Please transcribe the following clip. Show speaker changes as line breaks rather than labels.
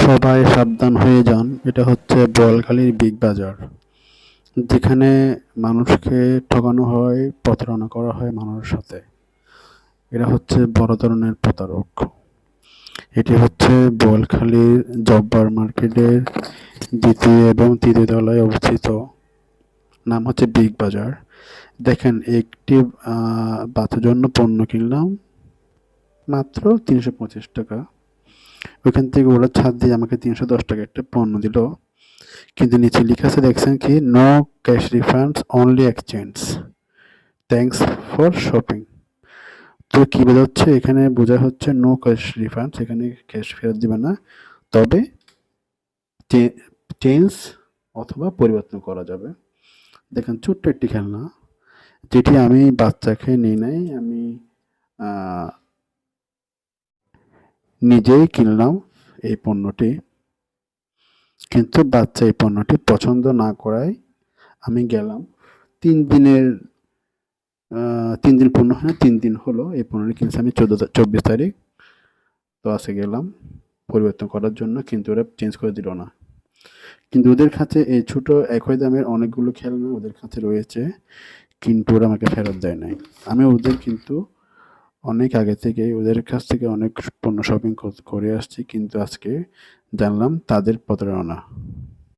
সবাই সাবধান হয়ে যান, এটা হচ্ছে বোয়ালখালীর বিগ বাজার, যেখানে মানুষকে ঠকানো হয়, প্রতারণা করা হয় মানুষের সাথে। এরা হচ্ছে বড় ধরনের প্রতারক। এটি হচ্ছে বোয়ালখালীর জব্বার মার্কেটের দ্বিতীয় এবং তৃতীয় তলায় অবস্থিত। নাম হচ্ছে বিগ বাজার। দেখেন, একটি বাচ্চার জন্য পণ্য কিনলাম মাত্র ৩২৫ টাকা। ওইখান থেকে ওরা ছাড় দিয়ে আমাকে ৩১০ টাকা একটা পণ্য দিল, কিন্তু নিচে লেখা আছে দেখছেন কি, no cash refunds, only exchange, thanks for shopping. তো কি বোঝাচ্ছে এখানে? বোঝা হচ্ছে নো ক্যাশ রিফান্ডস, এখানে ক্যাশ ফেরত দিবে না, তবে চেঞ্জ অথবা পরিবর্তন করা যাবে। দেখেন, ছোট্ট একটি খেলনা, যেটি আমি বাচ্চাকে নিই নাই, আমি নিজেই কিনলাম এই পণ্যটি, কিন্তু বাচ্চা এই পণ্যটি পছন্দ না করায় আমি গেলাম ৩ দিনের ৩ দিন পূর্ণ হয় না, ৩ দিন হলো এই পণ্যটি কিনছি আমি 24 তারিখ। তো আজকে গেলাম পরিবর্তন করার জন্য, কিন্তু ওরা চেঞ্জ করে দিল না। কিন্তু ওদের কাছে এই ছোট একই দামের অনেকগুলো খেলনা ওদের কাছে রয়েছে, কিন্তু ওরা আমাকে ফেরত দেয় নাই। আমি ওদের কিন্তু অনেক আগে থেকে ওদের কাছ থেকে অনেক পণ্য শপিং করে আসছি, কিন্তু আজকে জানলাম তাদের প্রতারণা।